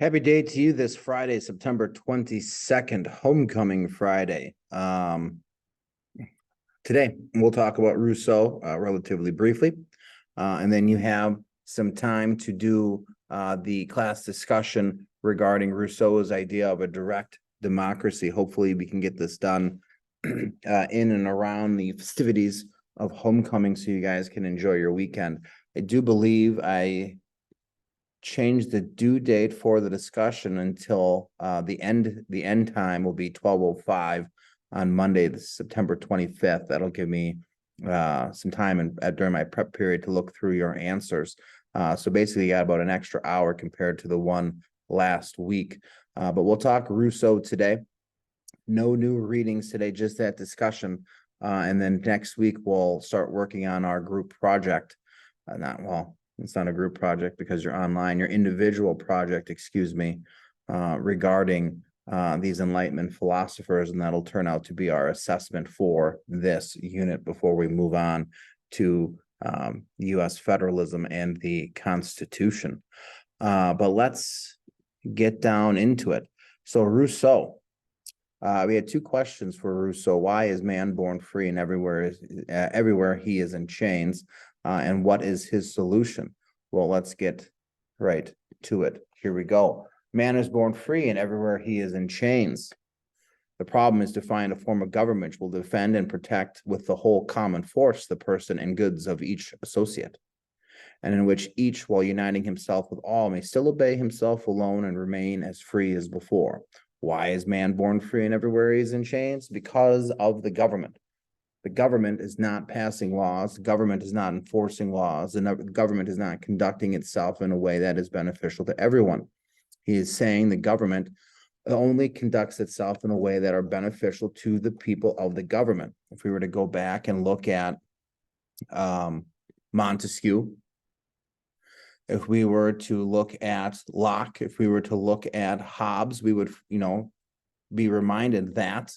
Happy day to you this Friday, September 22nd, Homecoming Friday. Today we'll talk about Rousseau relatively briefly, and then you have some time to do the class discussion regarding Rousseau's idea of a direct democracy. Hopefully we can get this done in and around the festivities of homecoming so you guys can enjoy your weekend. I do believe I changed the due date for the discussion until the end time will be 12:05 on Monday, September 25th. That'll give me some time during my prep period to look through your answers. So basically, you got about an extra hour compared to the one last week. But we'll talk Rousseau today. No new readings today, just that discussion. And then next week, we'll start working on our group project. It's not a group project because you're online, your individual project, regarding these Enlightenment philosophers, and that'll turn out to be our assessment for this unit before we move on to U.S. federalism and the Constitution. But let's get down into it. So Rousseau, we had two questions for Rousseau. Why is man born free and everywhere he is in chains? And what is his solution? Well, let's get right to it. Here we go. Man is born free and everywhere he is in chains. The problem is to find a form of government which will defend and protect with the whole common force the person and goods of each associate, and in which each, while uniting himself with all, may still obey himself alone and remain as free as before. Why is man born free and everywhere he is in chains? Because of the government. The government is not passing laws. The government is not enforcing laws. And the government is not conducting itself in a way that is beneficial to everyone. He is saying the government only conducts itself in a way that are beneficial to the people of the government. If we were to go back and look at Montesquieu, if we were to look at Locke, if we were to look at Hobbes, we would, be reminded that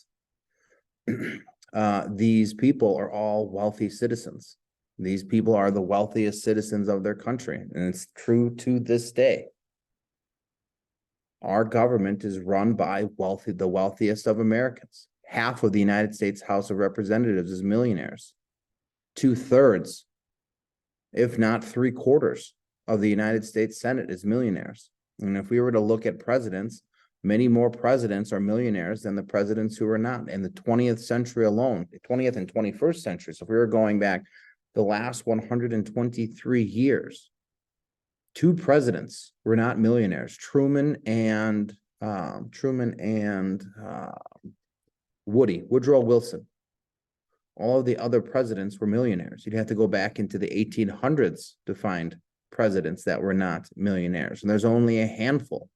these people are all wealthy citizens. These people are the wealthiest citizens of their country, and it's true to this day. Our government is run by the wealthiest of Americans. Half of the United States House of Representatives is millionaires. 2/3, if not 3/4, of the United States Senate is millionaires. And if we were to look at presidents, many more presidents are millionaires than the presidents who are not. In the 20th century alone, the 20th and 21st century. So if we were going back the last 123 years, two presidents were not millionaires: Truman and Woodrow Wilson. All of the other presidents were millionaires. You'd have to go back into the 1800s to find presidents that were not millionaires, and there's only a handful.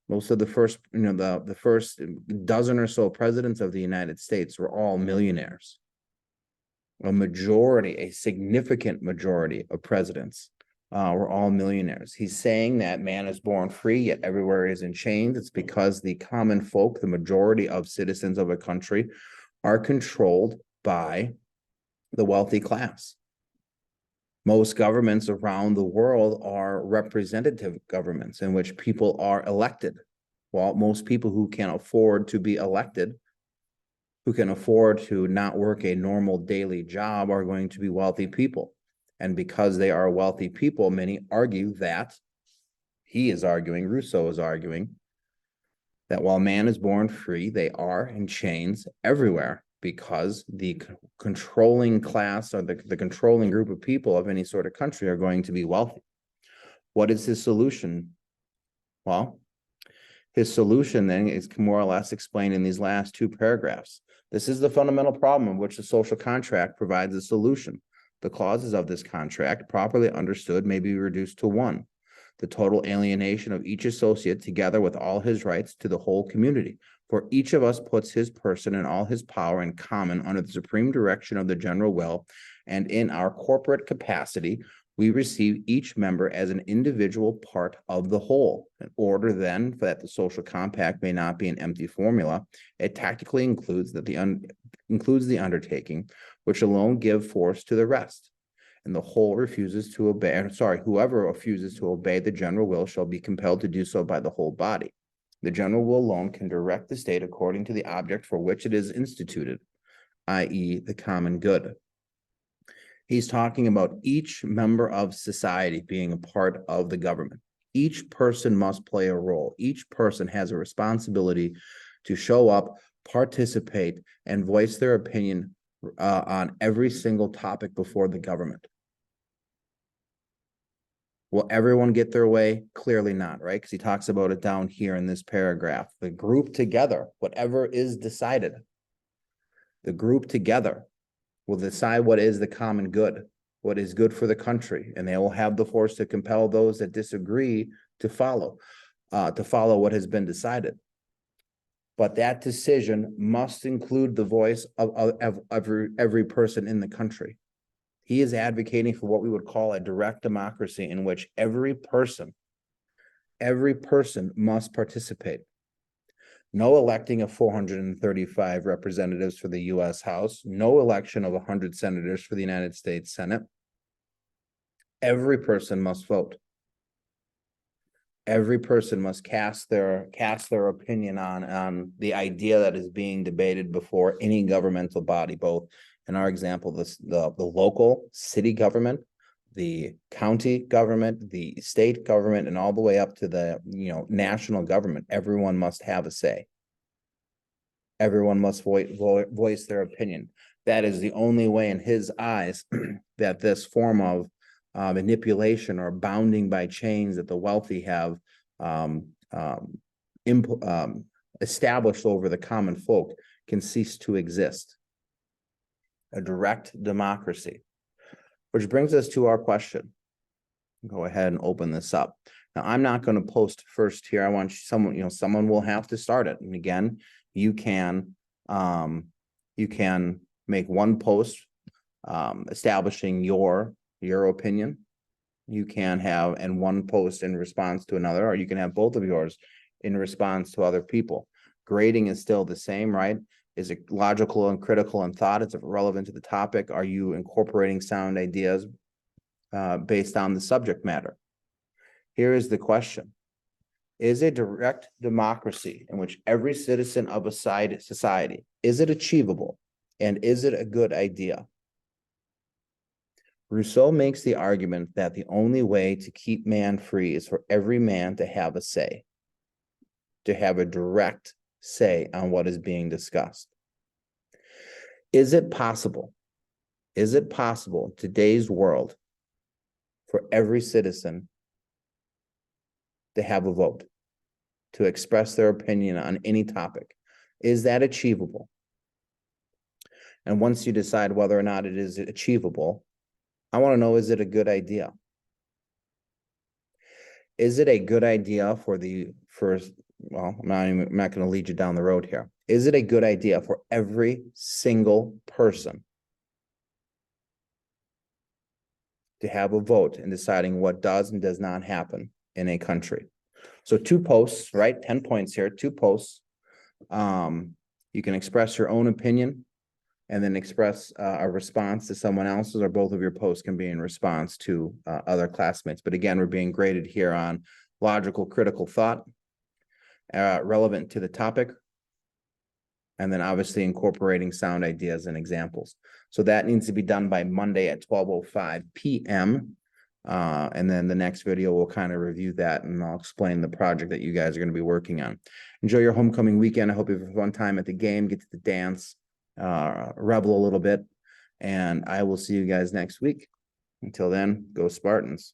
Most of the first, the first dozen or so presidents of the United States were all millionaires. A significant majority of presidents were all millionaires. He's saying that man is born free, yet everywhere is in chains. It's because the common folk, the majority of citizens of a country, are controlled by the wealthy class. Most governments around the world are representative governments in which people are elected. Well, most people who can afford to be elected, who can afford to not work a normal daily job, are going to be wealthy people. And because they are wealthy people, many argue that, Rousseau is arguing, that while man is born free, they are in chains everywhere, because the controlling class or the controlling group of people of any sort of country are going to be wealthy. What is his solution? Well, his solution then is more or less explained in these last two paragraphs. This is the fundamental problem in which the social contract provides a solution. The clauses of this contract, properly understood, may be reduced to one: the total alienation of each associate, together with all his rights, to the whole community. For each of us puts his person and all his power in common under the supreme direction of the general will, and in our corporate capacity, we receive each member as an individual part of the whole. In order then that the social compact may not be an empty formula, it tactically includes the undertaking which alone give force to the rest. and the whole refuses to obey, whoever refuses to obey the general will shall be compelled to do so by the whole body. The general will alone can direct the state according to the object for which it is instituted, i.e., the common good. He's talking about each member of society being a part of the government. Each person must play a role. Each person has a responsibility to show up, participate, and voice their opinion on every single topic before the government. Will everyone get their way? Clearly not, right? Because he talks about it down here in this paragraph. The group together, whatever is decided, the group together will decide what is the common good, what is good for the country, and they will have the force to compel those that disagree to follow what has been decided. But that decision must include the voice of every person in the country. He is advocating for what we would call a direct democracy in which every person must participate. No electing of 435 representatives for the U.S. House, no election of 100 senators for the United States Senate. Every person must vote. Every person must cast their opinion on the idea that is being debated before any governmental body, both in our example, the local city government, the county government, the state government, and all the way up to the national government. Everyone must have a say. Everyone must voice their opinion. That is the only way in his eyes that this form of manipulation or bounding by chains that the wealthy have established over the common folk can cease to exist. A direct democracy. Which brings us to our question. Go ahead and open this up. Now, I'm not going to post first here. I want someone will have to start it. And again, you can make one post establishing your opinion. You can have one post in response to another, or you can have both of yours in response to other people. Grading is still the same, right? Is it logical and critical in thought? Is it relevant to the topic? Are you incorporating sound ideas based on the subject matter? Here is the question. Is a direct democracy in which every citizen of a society, is it achievable? And is it a good idea? Rousseau makes the argument that the only way to keep man free is for every man to have a say, to have a direct say on what is being discussed. Is it possible in today's world for every citizen to have a vote, to express their opinion on any topic? Is that achievable? And once you decide whether or not it is achievable, I want to know, is it a good idea? Is it a good idea well, I'm not going to lead you down the road here. Is it a good idea for every single person to have a vote in deciding what does and does not happen in a country? So 2 posts, right? 10 points here, 2 posts. You can express your own opinion and then express a response to someone else's, or both of your posts can be in response to other classmates. But again, we're being graded here on logical, critical thought, relevant to the topic, and then obviously incorporating sound ideas and examples. So that needs to be done by Monday at 12:05 p.m. And then the next video will kind of review that, and I'll explain the project that you guys are going to be working on. Enjoy your homecoming weekend. I hope you have a fun time at the game, get to the dance, revel a little bit, and I will see you guys next week. Until then, go Spartans.